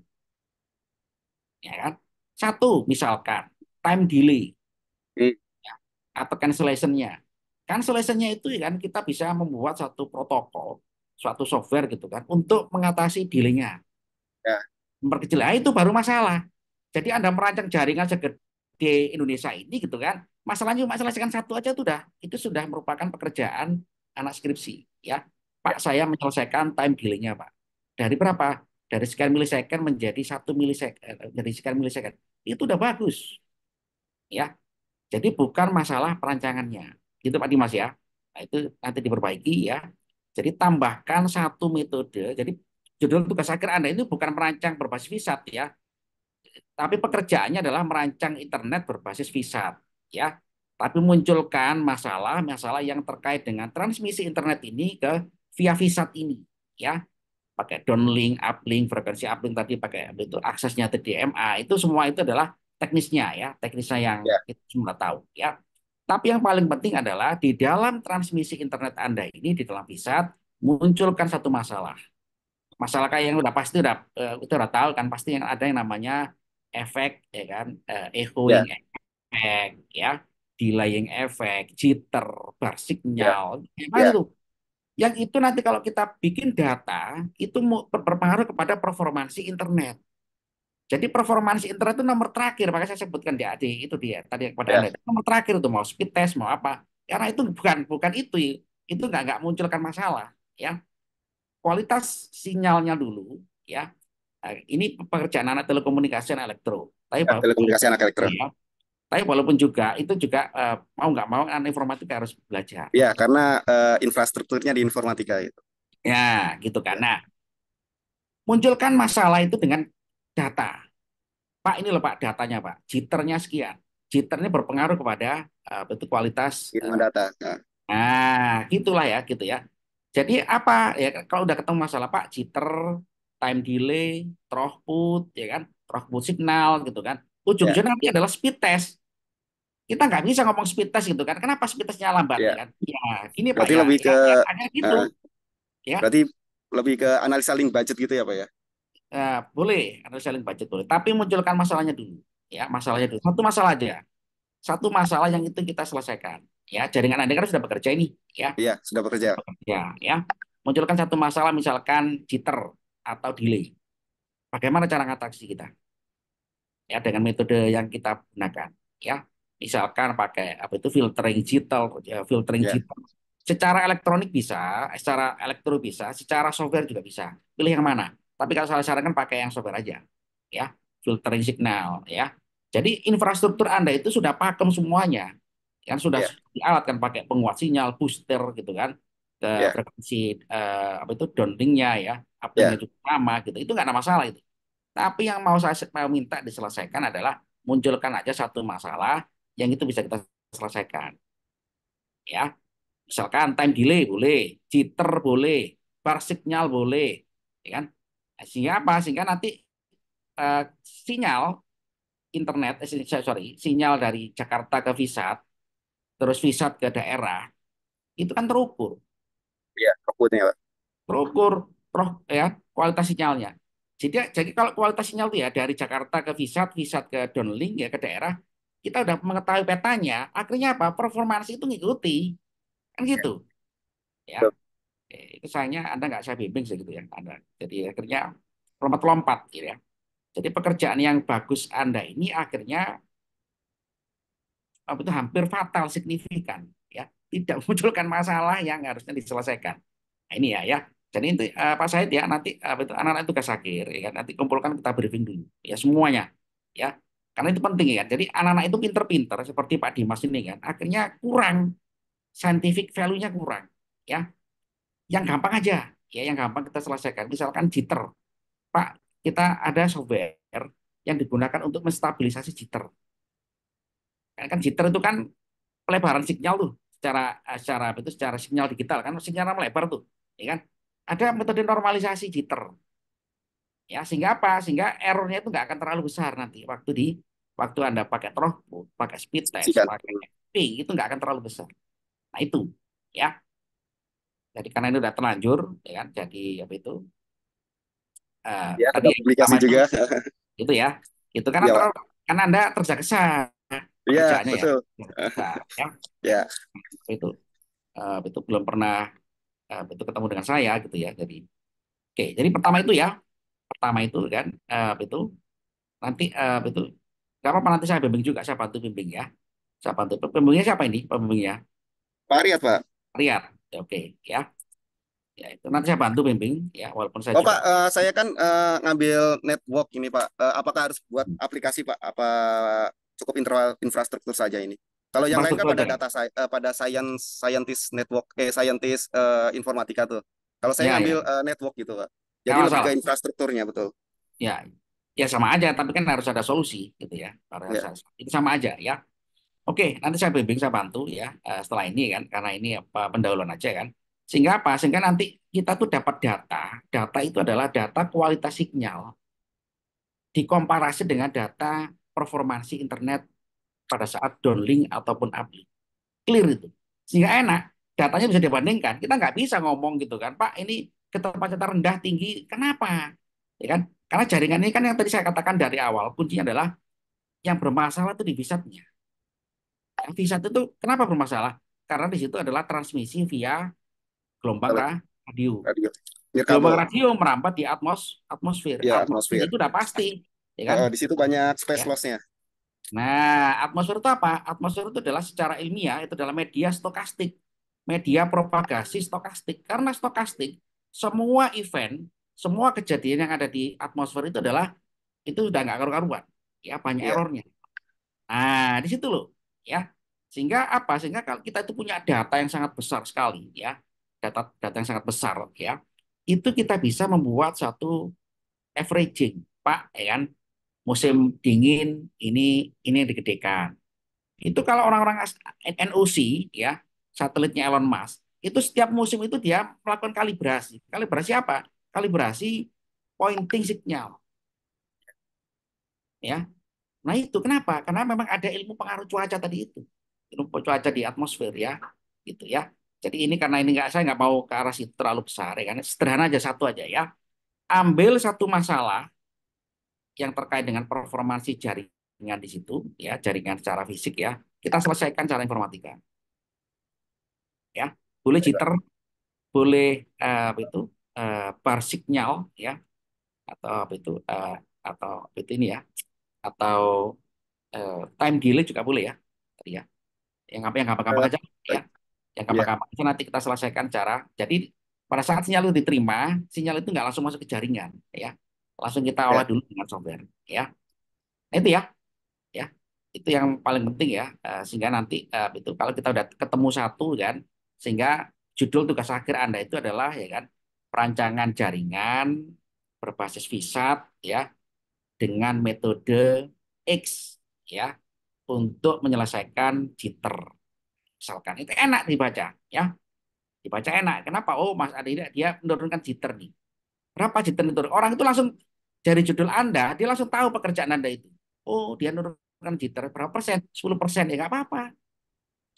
Ya kan? Satu, misalkan time delay Hmm, atau cancellation-nya. Cancellation-nya itu ya kan kita bisa membuat satu protokol, suatu software gitu kan untuk mengatasi delay-nya. ya, Memperkecil. Nah, itu baru masalah. Jadi Anda merancang jaringan segede Indonesia ini gitu kan, masalahnya cuma selesaikan satu aja itu sudah merupakan pekerjaan anak skripsi ya. ya, Pak saya menyelesaikan time delay-nya Pak. Dari berapa? Dari sekian milisecond menjadi 1 milisecond, jadi sekian milisecond. Itu udah bagus ya. Jadi bukan masalah perancangannya. Gitu Pak Dimas ya. Nah, itu nanti diperbaiki ya. Jadi tambahkan satu metode. Jadi judul tugas akhir Anda itu bukan merancang berbasis VSAT ya, tapi pekerjaannya adalah merancang internet berbasis VSAT ya. Tapi munculkan masalah-masalah yang terkait dengan transmisi internet ini ke via VSAT ini ya. Pakai downlink, uplink, frekuensi uplink tadi pakai itu aksesnya TDMA, itu semua itu adalah teknisnya ya, teknisnya yang ya, kita semua tahu ya. Tapi yang paling penting adalah di dalam transmisi internet Anda ini di dalam VSAT munculkan satu masalah. Masalah kayak yang udah pasti itu udah tahu kan pasti yang ada yang namanya efek ya kan, echoing ya, effect ya, delaying effect, jitter, bar ya, signal, gimana ya, itu? Yang itu nanti kalau kita bikin data, itu berpengaruh kepada performansi internet. Jadi performansi internet itu nomor terakhir, makanya saya sebutkan di AD itu dia tadi kepada Ya, Anda. Itu nomor terakhir itu mau speed test mau apa. Karena itu bukan itu nggak munculkan masalah ya. Kualitas sinyalnya dulu ya. Ini pekerjaan anak telekomunikasi dan elektro. Tapi ya, telekomunikasi anak elektro. ya, tapi walaupun juga itu juga mau nggak mau anak informatika harus belajar. Ya, karena infrastrukturnya di informatika itu. Ya, gitu kan. Ya, Nah, munculkan masalah itu dengan data. Pak, ini loh Pak datanya Pak. Jitternya sekian. Jitternya berpengaruh kepada bentuk kualitas. ilmu data. Nah, Nah, gitulah ya, gitu ya. Jadi apa ya kalau udah ketemu masalah Pak, jitter, time delay, throughput, ya kan, throughput signal gitu kan. ya, Ujung-ujungnya nanti adalah speed test. Kita nggak bisa ngomong speed test gitu kan. Kenapa speed testnya lambat ya ya. kan? Ya, gini Pak Berarti ya, lebih ya, ke ya ada gitu eh, ya. berarti lebih ke analisa link budget gitu ya, Pak ya? Boleh, ada selling budget boleh. Tapi munculkan masalahnya dulu. Ya, Ya, masalahnya dulu. Satu masalah aja. Satu masalah yang itu kita selesaikan. Ya, jaringan Anda kan sudah bekerja ini. Ya, iya, sudah bekerja. ya. Munculkan satu masalah misalkan jitter atau delay. Bagaimana cara ngatasi kita? Ya, dengan metode yang kita gunakan. Ya, misalkan pakai apa itu filtering jitter, ya, filtering Ya, jitter. Secara elektronik bisa, secara elektro bisa, secara software juga bisa. Pilih yang mana? Tapi kalau saya sarankan pakai yang software aja. Ya, filtering signal. Ya, jadi infrastruktur Anda itu sudah pakem semuanya. Yang sudah ya, dialatkan pakai penguat sinyal, booster gitu kan, ke ya, frekuensi apa itu downlinknya ya, uplinknya ya, juga sama gitu. Itu nggak ada masalah itu. Tapi yang mau minta diselesaikan adalah munculkan aja satu masalah yang itu bisa kita selesaikan. Ya, misalkan time delay boleh, jitter boleh, bar signal boleh, ya kan? Sehingga apa? Sehingga nanti eh, sinyal internet, sinyal dari Jakarta ke Visat, terus Visat ke daerah, itu kan terukur, ya, outputnya, Pak. terukur, ya kualitas sinyalnya. Jadi kalau kualitas sinyal itu ya dari Jakarta ke Visat, Visat ke downlink ya ke daerah, kita udah mengetahui petanya, akhirnya apa? Performansi itu ngikuti, kan gitu, ya. Betul. Itu sayangnya Anda nggak saya bimbing segitu ya, Anda. Jadi akhirnya lompat-lompat, gitu ya. Jadi pekerjaan yang bagus Anda ini akhirnya apa itu hampir fatal signifikan ya tidak memunculkan masalah yang harusnya diselesaikan. Nah, ini ya jadi itu Pak Said ya nanti apa itu anak-anak tugas akhir ya kan nanti kumpulkan kita briefing dulu ya semuanya ya karena itu penting ya jadi anak-anak itu pinter-pinter seperti Pak Dimas ini kan akhirnya kurang scientific value-nya kurang ya yang gampang aja ya yang gampang kita selesaikan misalkan jitter Pak kita ada software yang digunakan untuk menstabilisasi jitter kan jitter itu kan pelebaran sinyal tuh secara apa itu secara sinyal digital kan sinyalnya melebar tuh ya kan ada metode normalisasi jitter ya sehingga apa sehingga errornya itu nggak akan terlalu besar nanti waktu Anda pakai throughput pakai speed test Sikan. pakai ping itu nggak akan terlalu besar nah itu ya jadi karena ini udah terlanjur ya kan jadi apa itu Ya, tadi ada yang publikasi pertama juga. itu ya itu Iya, Pak. karena Anda tergesa-gesa Iya, pekerjaannya ya betul. tergesa ya Ya, itu itu belum pernah itu ketemu dengan saya gitu ya jadi oke jadi pertama itu kan itu nanti itu nggak apa-apa nanti saya bimbing juga saya bantu bimbing ya saya bantu pembimbingnya siapa ini pembimbingnya Pak Riyad, Pak. Rian. Ya, oke ya ya itu nanti saya bantu bimbing ya walaupun saya Oh, juga Pak, saya kan ngambil network ini, Pak. Apakah harus buat aplikasi, Pak? Apa cukup infrastruktur saja ini? Kalau yang lain kan infrastruktur pada aja ya data pada scientist network, scientist informatika tuh. Kalau saya ya ngambil ya network gitu, Pak. nggak Jadi lebih ke masalah infrastrukturnya, betul. ya ya sama aja tapi kan harus ada solusi gitu ya Ya, itu sama aja ya oke nanti saya bimbing saya bantu ya setelah ini kan karena ini apa pendahuluan aja kan sehingga apa sehingga nanti kita tuh dapat data itu adalah data kualitas sinyal dikomparasi dengan data performansi internet pada saat downlink ataupun uplink. Clear itu. Sehingga enak, datanya bisa dibandingkan. Kita nggak bisa ngomong gitu kan, Pak, ini keterlambatan rendah tinggi, kenapa? Ya kan? Karena jaringan ini kan yang tadi saya katakan dari awal, kuncinya adalah yang bermasalah itu di VSAT-nya. VSAT itu kenapa bermasalah? Karena di situ adalah transmisi via gelombang Kalau radio. radio, nirkabel, Gelombang radio merambat di atmosfer. ya Atmosfer atmosfer. itu udah pasti, ya kan? Di situ banyak space Ya. loss-nya. Nah, atmosfer itu apa? Atmosfer itu adalah secara ilmiah itu adalah media stokastik, media propagasi stokastik. Karena stokastik, semua event, semua kejadian yang ada di atmosfer itu udah nggak karu-karuan, ya banyak Iya, errornya. Nah, di situ loh, ya. Sehingga apa? Sehingga kalau kita itu punya data yang sangat besar sekali, ya, data yang sangat besar, ya, itu kita bisa membuat satu averaging, Pak, ya kan? Musim dingin ini yang digedekan. Itu kalau orang-orang NOC, ya, satelitnya Elon Musk, itu setiap musim itu dia melakukan kalibrasi. Kalibrasi apa? Kalibrasi pointing signal, ya. Nah itu kenapa? Karena memang ada ilmu pengaruh cuaca tadi itu, ilmu cuaca di atmosfer ya, gitu ya. Jadi ini karena ini nggak saya nggak mau ke arah situ terlalu besar ya kan. Sederhana aja satu aja ya. Ambil satu masalah yang terkait dengan performansi jaringan di situ ya, jaringan secara fisik ya. Kita selesaikan secara informatika ya. Boleh baik, Pak. jitter, boleh apa itu bar signal ya, atau apa itu atau apa itu ini ya, atau time delay juga boleh ya. Tadi ya. Yang gampang-gampang aja ya, Baik, yang ya, gampang-gampang itu nanti kita selesaikan cara. Jadi pada saat sinyal itu diterima, sinyal itu nggak langsung masuk ke jaringan ya, langsung kita ya. olah dulu dengan software ya. Nah, itu ya itu yang paling penting ya. Sehingga nanti itu kalau kita udah ketemu satu kan, sehingga judul tugas akhir Anda itu adalah ya kan, perancangan jaringan berbasis VSAT ya, dengan metode X ya, untuk menyelesaikan jitter. Misalkan itu enak dibaca ya, dibaca enak. Kenapa? Oh, Mas Adi dia menurunkan jitter nih. Berapa jitter itu? Orang itu langsung dari judul Anda, dia langsung tahu pekerjaan Anda itu. Oh, dia menurunkan jitter berapa persen? 10%, ya nggak apa-apa.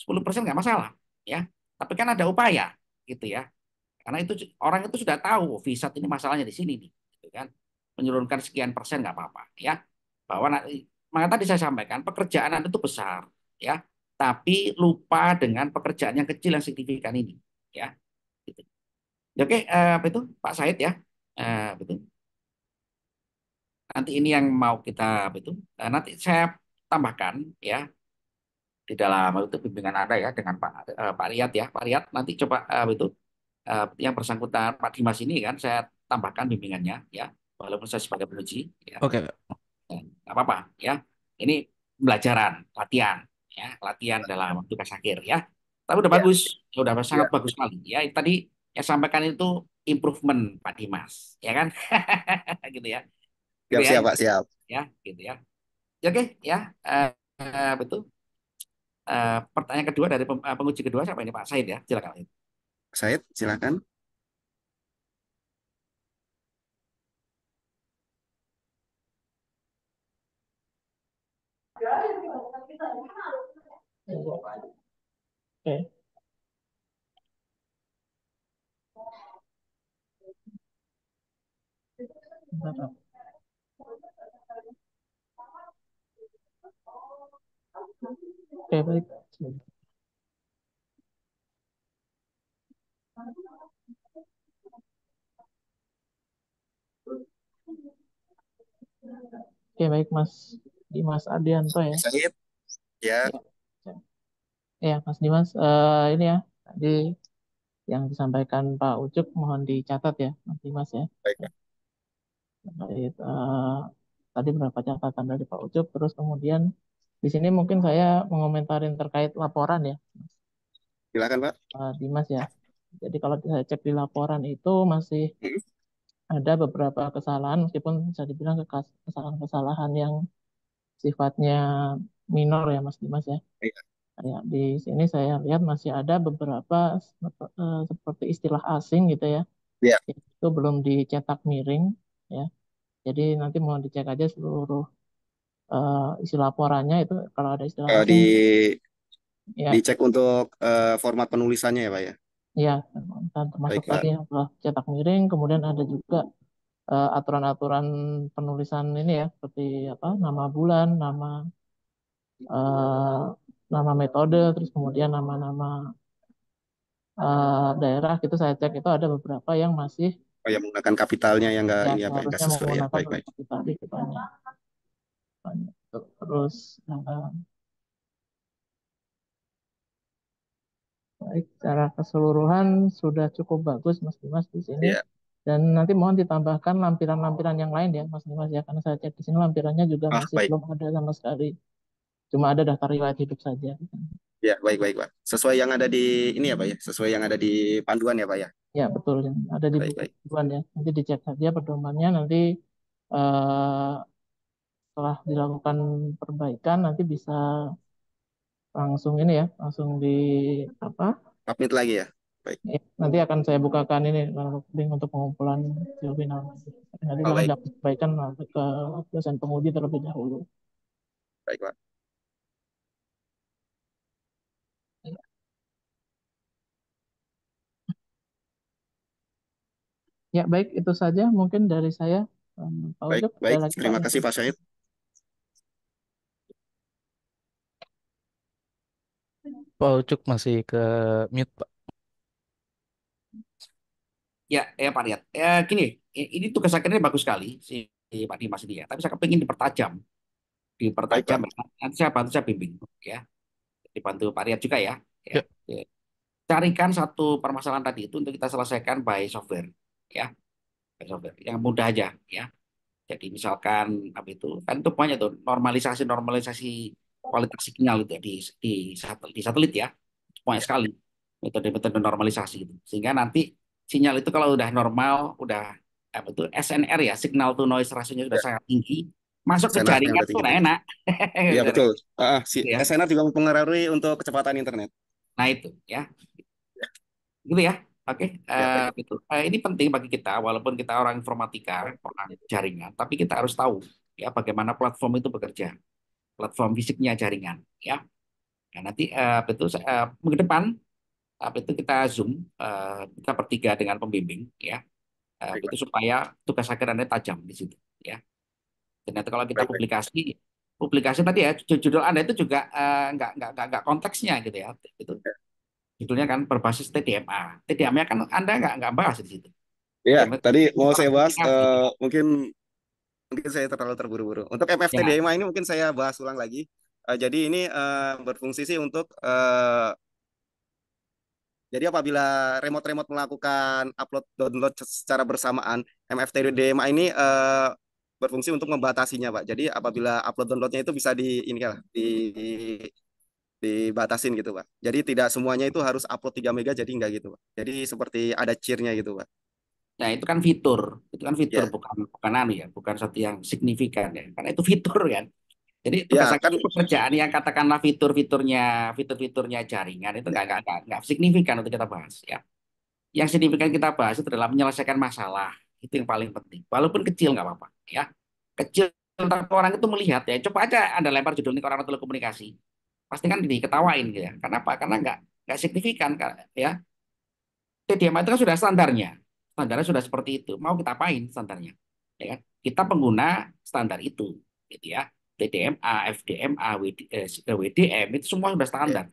10% nggak masalah ya. Tapi kan ada upaya gitu ya. Karena itu orang itu sudah tahu, oh, VSAT ini masalahnya di sini nih, gitu kan. Menurunkan sekian persen nggak apa-apa ya. Bahwa maka tadi saya sampaikan pekerjaan Anda itu besar ya, tapi lupa dengan pekerjaan yang kecil yang signifikan ini ya. Gitu. Ya, oke, apa itu Pak Said ya. Betul. Nanti ini yang mau kita apa itu nanti saya tambahkan ya di dalam itu bimbingan Anda ya dengan Pak Riyad ya. Pak Riyad nanti coba itu yang bersangkutan Pak Dimas ini kan saya tambahkan bimbingannya ya, walaupun saya sebagai penguji ya. Oke. Nggak apa-apa ya. Ini pembelajaran, latihan ya, latihan dalam tugas akhir ya. Tapi udah Ya, bagus, udah sangat ya. bagus sekali ya. Tadi yang sampaikan itu improvement Pak Dimas, ya kan? Gitu ya. Gitu Siap, ya, siap, Pak, siap. ya, gitu ya. Ya, oke ya. Betul. Pertanyaan kedua dari penguji kedua siapa ini Pak Said ya? Silakan. Said, silakan. Oke, bentar, Pak. Oke, baik. Oke, baik Mas Dimas Adianto ya. Said, ya, Ya, ya Mas Dimas, ini ya tadi yang disampaikan Pak Ucup mohon dicatat ya, Mas Dimas ya. baik, Pak. Terkait, tadi beberapa catatan dari Pak Ucup, terus kemudian di sini mungkin saya mengomentarin terkait laporan ya, Mas Silakan, Pak. Dimas ya. Jadi kalau saya cek di laporan itu masih Hmm, ada beberapa kesalahan, meskipun bisa dibilang kesalahan-kesalahan yang sifatnya minor ya, Mas Dimas ya. iya, Ya, di sini saya lihat masih ada beberapa seperti istilah asing gitu ya, iya. itu belum dicetak miring ya. Jadi nanti mohon dicek aja seluruh isi laporannya itu kalau ada istilah Eh, asing ya, dicek untuk format penulisannya ya, Pak ya. ya termasuk Baik, tadi Pak. yang telah cetak miring, kemudian ada juga aturan-aturan penulisan ini ya, seperti apa nama bulan, eh, nama metode, terus kemudian nama-nama daerah gitu saya cek itu ada beberapa yang masih Oh ya, menggunakan kapitalnya yang enggak ya ini apa ya, enggak seharusnya sesuai ya. menggunakan Baik, baik. kapal tadi itu banyak, banyak. Terus baik, secara keseluruhan sudah cukup bagus Mas Dimas di sini. Iya, Dan nanti mohon ditambahkan lampiran-lampiran yang lain ya Mas Dimas ya, karena saya cek di sini lampirannya juga ah masih baik. belum ada sama sekali. Cuma ada daftar riwayat hidup saja. Ya, baik, baik, Pak. Sesuai yang ada di ini ya, Pak ya. Sesuai yang ada di panduan ya, Pak ya. Ya betul yang ada di Baik, buku baik. panduan ya. Nanti dicek saja pedomannya nanti eh, setelah dilakukan perbaikan nanti bisa langsung ini ya, langsung di apa? Submit lagi ya. Baik. Ya, nanti akan saya bukakan ini link untuk pengumpulan hasil final. Nanti Oh, langsung baik. disampaikan ke dosen penguji terlebih dahulu. Baik, Pak. Ya baik itu saja mungkin dari saya. Pak Baik, Ucup ada baik. lagi Pak Terima yang kasih, Pak Syahid. Pak Ucuk masih ke mute, Pak. Ya, Pak Riyad. Ya, gini, ini tugas akhirnya bagus sekali si Pak Dimas ini ya. Tapi saya kepingin dipertajam, Baik, dipertajam. Pak. Nanti saya bantu, saya bimbing, ya. Dibantu Pak Riyad juga ya. Ya. Ya, Ya. Carikan satu permasalahan tadi itu untuk kita selesaikan by software, ya, by software. Yang mudah aja, ya. Jadi misalkan apa itu, kan itu banyak tuh normalisasi normalisasi kualitas sinyal itu ya, di satelit ya, banyak sekali metode-metode normalisasi itu. Sehingga nanti sinyal itu kalau udah normal, udah apa itu SNR ya, signal to noise ratio-nya sudah Ya, sangat tinggi, masuk ke SNR-nya jaringan udah tuh tinggi udah tadi. enak. Iya, betul. Si Gitu ya. SNR juga mempengaruhi untuk kecepatan internet. Nah itu ya, gitu ya. Oke, Ya, baik. gitu. Ini penting bagi kita, walaupun kita orang informatika, orang jaringan, tapi kita harus tahu ya bagaimana platform itu bekerja, platform fisiknya jaringan, ya. Nah, nanti betul minggu depan itu kita zoom, kita bertiga dengan pembimbing, ya. Baik, Itu Pak. supaya tugas akhir Anda tajam di situ, ya. Dan nanti kalau kita Baik, baik. publikasi, publikasi tadi ya judul Anda itu juga nggak konteksnya gitu ya. Itu Ya, judulnya kan berbasis TDMA. TDMA kan Anda nggak bahas di situ. ya, TDMA tadi itu mau orang saya bahas komunikasi. mungkin mungkin saya terlalu terburu-buru. Untuk Ya, MFTDMA ini mungkin saya bahas ulang lagi. Jadi ini berfungsi sih untuk jadi apabila remote-remote melakukan upload download secara bersamaan, MFTD DMA ini berfungsi untuk membatasinya, Pak. Jadi apabila upload downloadnya itu bisa di ini kan dibatasin gitu, Pak. Jadi tidak semuanya itu harus upload 3 mega jadi enggak gitu, Pak. Jadi seperti ada cheer-nya gitu, Pak. nah itu kan fitur Ya. bukan bukan anu ya, bukan satu yang signifikan ya, karena itu fitur kan. Jadi tugas Ya, saya kan itu pekerjaan yang katakanlah fitur-fiturnya jaringan itu nggak signifikan untuk kita bahas ya. Yang signifikan kita bahas itu adalah menyelesaikan masalah, itu yang paling penting. Walaupun kecil nggak apa-apa ya, kecil tapi orang itu melihat ya. Coba aja Anda lempar judul ini ke orang telekomunikasi, pasti kan diketawain gitu ya. Kenapa? Karena nggak signifikan ya. TDMA itu kan sudah standarnya. Standarnya sudah seperti itu. Mau kita apain standarnya? Ya kan? Kita pengguna standar itu, gitu ya. TDMA, FDMA, WDM itu semua sudah ya, standar.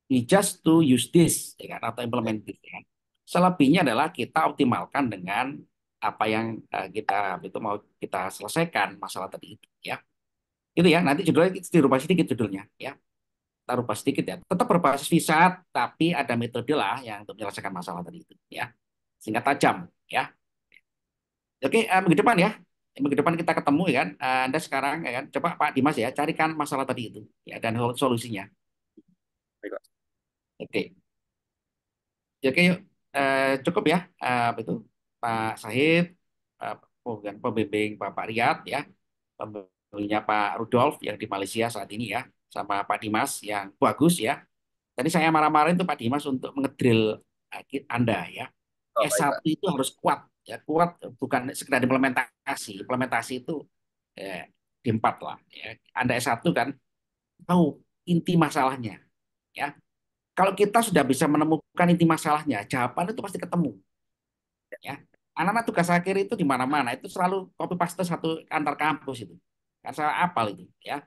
We just to use this, ya kan? Atau ya, implement this. Ya kan? Selebihnya adalah kita optimalkan dengan apa yang kita itu mau kita selesaikan masalah tadi itu, ya. Itu ya. Nanti judulnya dirubah sedikit judulnya, ya. Kita rubah sedikit ya. Tetap berbasis visa, tapi ada metode lah yang untuk menyelesaikan masalah tadi itu, ya. Sehingga tajam, ya. Oke, minggu depan ya. Minggu depan kita ketemu ya kan. Anda sekarang ya kan, coba Pak Dimas ya carikan masalah tadi itu ya dan solusinya. baik, Pak. Oke. Ya, oke yuk. Cukup ya. Apa itu Pak Sahid, bukan pembimbing Pak Riyad ya, pembimbingnya Pak Rudolf yang di Malaysia saat ini ya, sama Pak Dimas yang bagus ya. Tadi saya marah-marahin tuh Pak Dimas untuk mengedrill Anda ya. Oh, baik, Pak. S1 itu harus kuat ya, kuat bukan sekedar implementasi. Implementasi itu di 4 lah ya. Anda S1 kan tahu inti masalahnya ya. Kalau kita sudah bisa menemukan inti masalahnya, jawaban itu pasti ketemu ya. Anak-anak tugas akhir itu di mana-mana itu selalu copy paste satu antar kampus itu. Kan saya apal itu ya.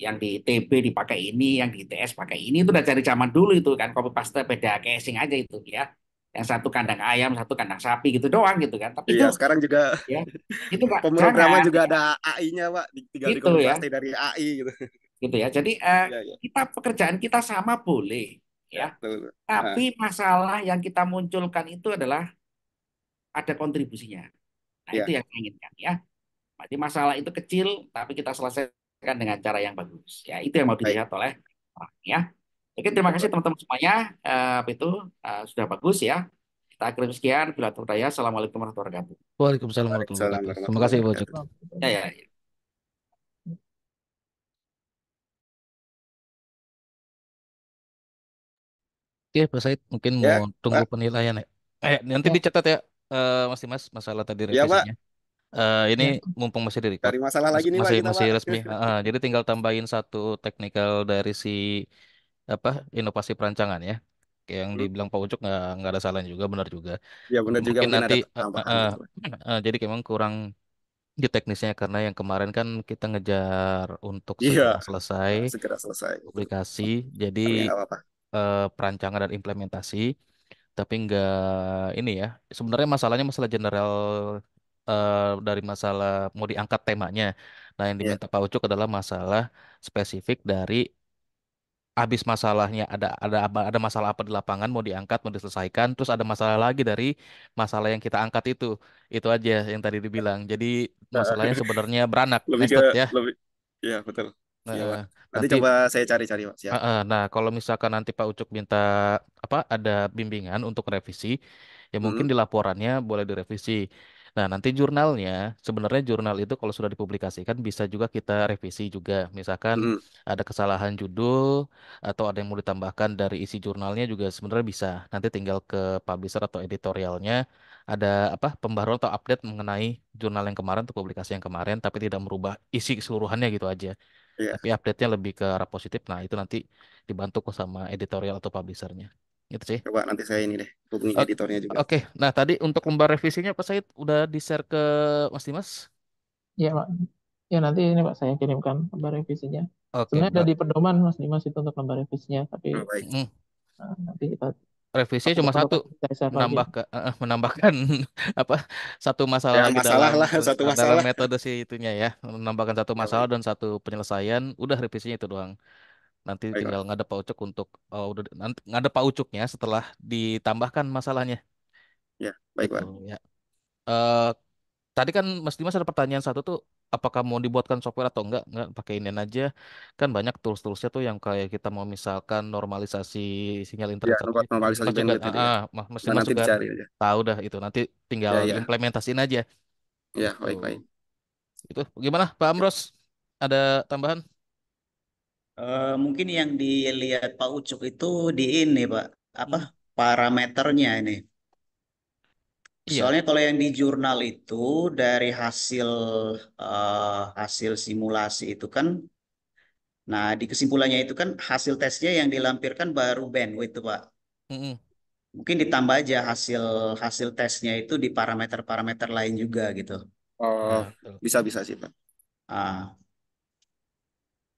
yang di TB dipakai ini, yang di ITS pakai ini, itu udah dari zaman dulu itu kan, copy paste beda casing aja itu ya. Yang satu kandang ayam, satu kandang sapi gitu doang gitu kan. Tapi Iya, itu sekarang juga ya, itu Kak, pemrograman jangan juga ya, ada AI-nya, Pak. Tinggal di gitu copy ya, paste dari AI gitu. gitu ya. Jadi Iya, iya. kita pekerjaan kita sama boleh Ya, ya, betul. tapi Ah, masalah yang kita munculkan itu adalah ada kontribusinya. Nah, itu ya, yang saya inginkan ya. Jadi masalah itu kecil, tapi kita selesaikan dengan cara yang bagus. Ya, itu yang mau baik. dilihat oleh orang ya. Oke, terima kasih teman-teman semuanya. Itu sudah bagus ya. Kita akhiri sekian. Bila terpercaya. Assalamualaikum warahmatullahi wabarakatuh. Waalaikumsalam warahmatullahi Waalaikumsalam wabarakatuh. Terima warahmatullahi kasih, Pak Ucup. wabarakatuh. Ya, ya, ya. Oke, Pak Said, mungkin mau Ya, tunggu Pak. penilaian ya. Nanti Ya, dicatat ya, Mas Dimas, masalah tadi Ya, Pak. revisinya. Ini ya, mumpung masih di record, Cari masalah lagi nih, Pak, masih kita, masih Pak. resmi. Jadi tinggal tambahin satu technical dari si apa inovasi perancangan ya. Kayak yang Hmm. dibilang Pak Ucuk nggak ada salahnya juga, benar juga. Ya, Cuma benar juga mungkin mungkin nanti ada tambahan gitu. jadi memang kurang di teknisnya karena yang kemarin kan kita ngejar untuk Iya, segera selesai segera selesai. Betul. publikasi, jadi Tapi ya nggak apa-apa. perancangan dan implementasi, tapi nggak ini ya. Sebenarnya masalahnya masalah general dari masalah mau diangkat temanya. Nah, yang Ya, diminta Pak Ucuk adalah masalah spesifik dari habis masalahnya ada masalah apa di lapangan mau diangkat mau diselesaikan, terus ada masalah lagi dari masalah yang kita angkat itu aja yang tadi dibilang. Jadi masalahnya sebenarnya beranak lebih ke nested ya. lebih. Iya, betul. Siap, Pak. Eh, Nanti nanti coba saya cari-cari, Pak. Siap. nah, kalau misalkan nanti Pak Ucuk minta apa ada bimbingan untuk revisi, ya mungkin Hmm. di laporannya boleh direvisi. Nah, nanti jurnalnya, sebenarnya jurnal itu kalau sudah dipublikasikan bisa juga kita revisi juga. Misalkan Hmm. ada kesalahan judul atau ada yang mau ditambahkan dari isi jurnalnya juga sebenarnya bisa. Nanti tinggal ke publisher atau editorialnya ada apa pembaruan atau update mengenai jurnal yang kemarin atau publikasi yang kemarin, tapi tidak merubah isi keseluruhannya gitu aja. Iya. Tapi update-nya lebih ke arah positif. Nah, itu nanti dibantu kok sama editorial atau publishernya. Gitu sih. Coba nanti saya ini deh hubungi O- editornya juga. Oke, nah tadi untuk lembar revisinya Pak Said udah di-share ke Mas Dimas? ya, Pak. Ya, nanti ini Pak saya kirimkan lembar revisinya. Oke, Sebenarnya ada di pedoman Mas Dimas itu untuk lembar revisinya, tapi Oh, baik. mm, nanti kita revisinya kalau cuma perlu satu, kan saya share lagi. menambahkan apa satu masalah Ya, lagi masalah dalam lah, satu dalam masalah. metode si itunya ya, menambahkan satu Ya, masalah baik. dan satu penyelesaian, udah revisinya itu doang. Nanti Baik, Pak. tinggal ngadep Pak Ucuk untuk udah nanti ngadep Pak Ucuknya setelah ditambahkan masalahnya. Ya, baik, Gitu Pak. ya. Eh, Tadi kan Mas Dimas ada pertanyaan satu tuh, apakah mau dibuatkan software atau enggak? Enggak, pakai ini aja. Kan banyak tools-toolsnya tuh yang kayak kita mau misalkan normalisasi sinyal Ya, internet satelit. Mas normalisasi Dimas juga, bandwidth itu ya. Mas Nah, Dimas nanti juga dicari aja. tahu dah itu. Nanti tinggal Ya, ya. diimplementasiin aja. Ya, Gitu. baik, baik. Itu gimana Pak Amros? Ada tambahan? Mungkin yang dilihat Pak Ucuk itu di ini, Pak, apa Hmm. parameternya ini. Iya. Soalnya kalau yang di jurnal itu dari hasil simulasi itu kan, nah di kesimpulannya itu kan hasil tesnya yang dilampirkan baru bandwidth itu, Pak. Mm-mm. Mungkin ditambah aja hasil hasil tesnya itu di parameter-parameter lain juga gitu. Oh, Ya, betul. bisa sih, Pak. Ah,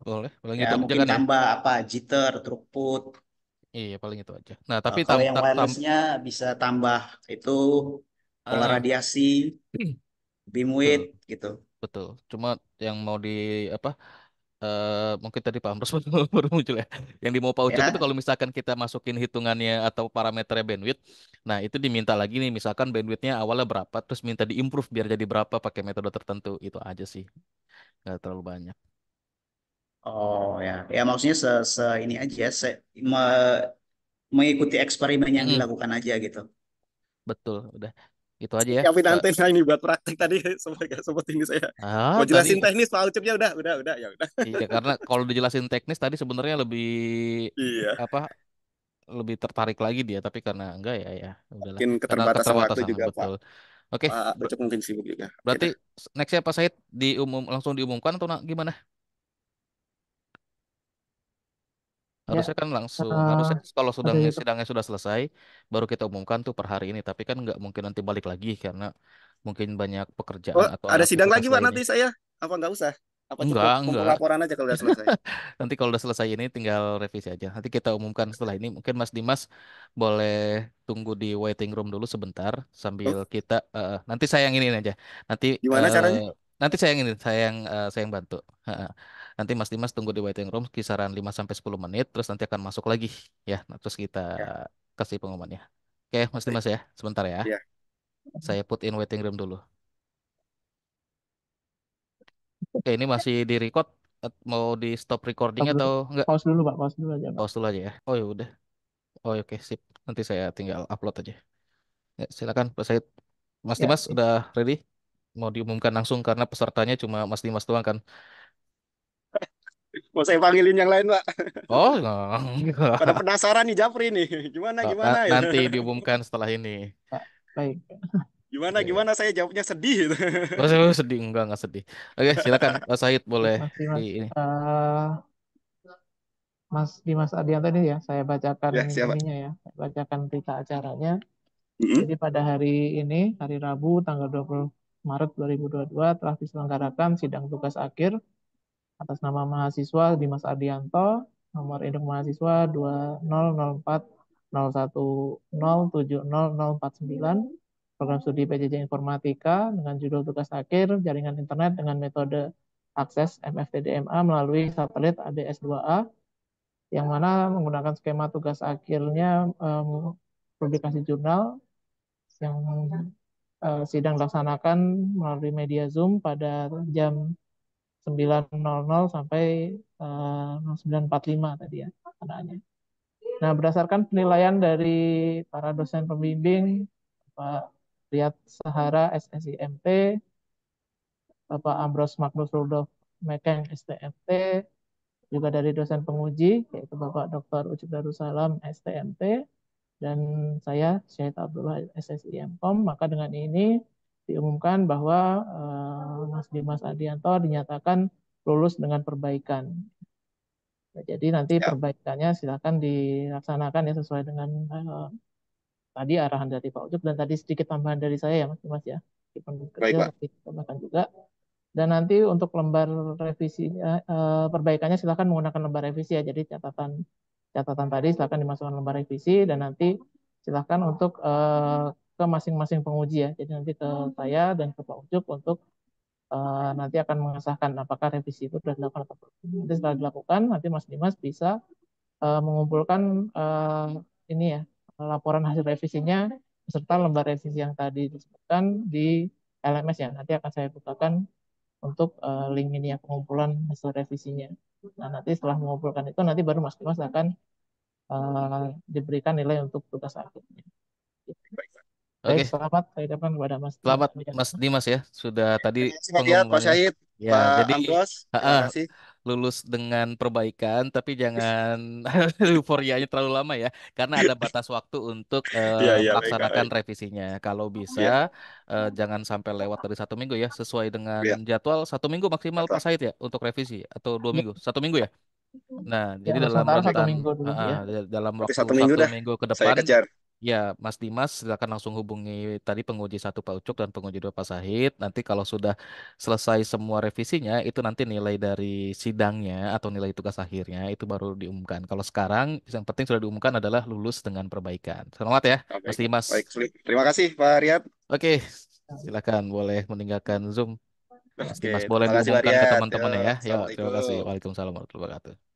Boleh. Paling ya itu aja mungkin kan ya? tambah apa jitter, throughput. Iya, paling itu aja. Nah, tapi Kalau yang wirelessnya bisa tambah itu pola ah, radiasi, beam betul. width gitu. Betul. Cuma yang mau di apa? Mungkin tadi Pak Amros baru muncul ya. Yang di mau Pak Ucuk itu Ya, kalau misalkan kita masukin hitungannya atau parameternya bandwidth, nah itu diminta lagi nih, misalkan bandwidthnya awalnya berapa, terus minta diimprove biar jadi berapa pakai metode tertentu. Itu aja sih, nggak terlalu banyak. oh ya, ya maksudnya se ini aja, mengikuti eksperimen yang Mm-mm, dilakukan aja gitu. betul, udah. Itu aja ya. Siapin antena ini buat praktek tadi sempat ini saya. Mau jelasin Tadi teknis Pak Ucupnya udah ya udah. iya karena kalau dijelasin teknis tadi sebenarnya lebih Iya, apa lebih tertarik lagi dia, tapi karena enggak ya ya udahlah mungkin karena keterbatasan waktu keterbatasan juga Pak. betul. Oke, Pak Ucup mungkin sibuk juga. Oke berarti dah. nextnya Pak Said langsung diumumkan atau gimana? Ya, Harusnya kan langsung, eh, harusnya kalau ada itu. sidangnya sudah selesai, baru kita umumkan tuh per hari ini. Tapi kan nggak mungkin nanti balik lagi karena mungkin banyak pekerjaan Oh, atau ada sidang aktivitas lagi Pak lainnya. nanti saya. Apa nggak usah? Apa cukup kumpul Enggak. laporan aja kalau udah selesai? Nanti kalau udah selesai ini tinggal revisi aja. Nanti kita umumkan setelah ini. Mungkin Mas Dimas boleh tunggu di waiting room dulu sebentar sambil Oh, kita nanti saya yang ini aja. Nanti gimana eh, caranya? nanti saya yang bantu. Nanti Mas Dimas tunggu di waiting room kisaran 5 sampai 10 menit terus nanti akan masuk lagi ya. Nah, terus kita Ya, kasih pengumumannya. Oke, Mas baik. Dimas ya. Sebentar ya. Ya, Saya put in waiting room dulu. Oke, ini masih di record. Mau di stop recording Stop dulu. atau enggak? Pause dulu Pak, pause dulu aja Pak. Pause dulu aja ya. Oh ya udah. Oh ya, oke, sip. Nanti saya tinggal upload aja. Ya, silakan Pak Said. Mas Ya, Dimas udah ready? Mau diumumkan langsung karena pesertanya cuma Mas Dimas doang kan? mau saya panggilin yang lain, Pak. Oh, Pada enggak. penasaran nih Japri nih. Gimana Oh, gimana ya? nanti diumumkan setelah ini. Pak. Baik. Gimana Oke. gimana saya jawabnya sedih gitu. Oh, sedih enggak sedih. Oke, silakan Pak Said boleh Mas di Dimas. ini. Mas Dimas Ardianto ini ya, saya bacakan Ya, siapa? ininya ya, saya bacakan berita acaranya. Mm-mm. Jadi pada hari ini, hari Rabu, tanggal 20 Maret 2022, telah diselenggarakan sidang tugas akhir atas nama mahasiswa Dimas Ardianto, nomor induk mahasiswa 200401070049, program studi PJJ Informatika dengan judul tugas akhir jaringan internet dengan metode akses MFTDMA melalui satelit ADS-2A, yang mana menggunakan skema tugas akhirnya publikasi jurnal yang sidang dilaksanakan melalui media Zoom pada jam 9.00 sampai 9.45 tadi ya keadaannya. Nah, berdasarkan penilaian dari para dosen pembimbing, Pak Riyad Sahara SSIMT, Bapak Ambros Magnus Rudolf Mekeng STMT, juga dari dosen penguji, yaitu Bapak Dr. Ucup Darussalam STMT, dan saya Syed Abdullah SSIMkom. Maka dengan ini diumumkan bahwa Mas Dimas Adianto dinyatakan lulus dengan perbaikan. Nah, jadi nanti Ya, perbaikannya silakan dilaksanakan ya sesuai dengan tadi arahan dari Pak Ucup dan tadi sedikit tambahan dari saya ya Mas Dimas ya. Meskipun baik, kecil Pak. tapi tambahkan juga. Dan nanti untuk lembar revisinya, perbaikannya silakan menggunakan lembar revisi ya. Jadi catatan catatan tadi silakan dimasukkan lembar revisi dan nanti silakan untuk ke masing-masing penguji ya. Jadi nanti ke saya dan ke Pak Ucup untuk nanti akan mengesahkan apakah revisi itu sudah dilakukan atau belum. Nanti setelah dilakukan, nanti Mas Dimas bisa mengumpulkan ini ya laporan hasil revisinya beserta lembar revisi yang tadi disebutkan di LMS ya. Nanti akan saya bukakan untuk link ini ya pengumpulan hasil revisinya. Nah, nanti setelah mengumpulkan itu nanti baru Mas Dimas akan diberikan nilai untuk tugas akhirnya. Baik, Pak. Baik, Oke, selamat saya ucapkan kepada Mas Dimas selamat Mas Ardianto. Dimas ya. Sudah tadi Terima kasih Pak Riyad, Pak pengumumannya. Syahid, Ya, Pak jadi Ambros. ha-ha, Terima kasih. lulus dengan perbaikan, tapi jangan euforianya terlalu lama ya, karena ada batas waktu untuk Iya, iya, baik, Kak. melaksanakan Baik. revisinya. Kalau bisa, Iya, jangan sampai lewat dari 1 minggu ya, sesuai dengan iya. jadwal 1 minggu maksimal Betul. Pak Said ya untuk revisi, atau 2 minggu, 1 minggu ya. Nah, Ya, jadi untuk dalam sementara satu rentan, minggu dulu ya. dalam Berarti waktu 1 minggu satu dah. minggu ke Saya depan, kejar. ya Mas Dimas silakan langsung hubungi tadi penguji satu Pak Ucuk dan penguji dua Pak Sahid. Nanti kalau sudah selesai semua revisinya, itu nanti nilai dari sidangnya atau nilai tugas akhirnya itu baru diumumkan. Kalau sekarang yang penting sudah diumumkan adalah lulus dengan perbaikan. Selamat ya, Oh, Mas baik, Pak. Dimas. Baik, sulit. Terima kasih, Pak Riyad. Oke, silakan boleh meninggalkan Zoom. Mas Oke, Dimas boleh terima kasih Pak diumumkan ke Riyad. Yo, teman-teman ya. Yuk, terima kasih. Assalamualaikum. Waalaikumsalam warahmatullahi wabarakatuh.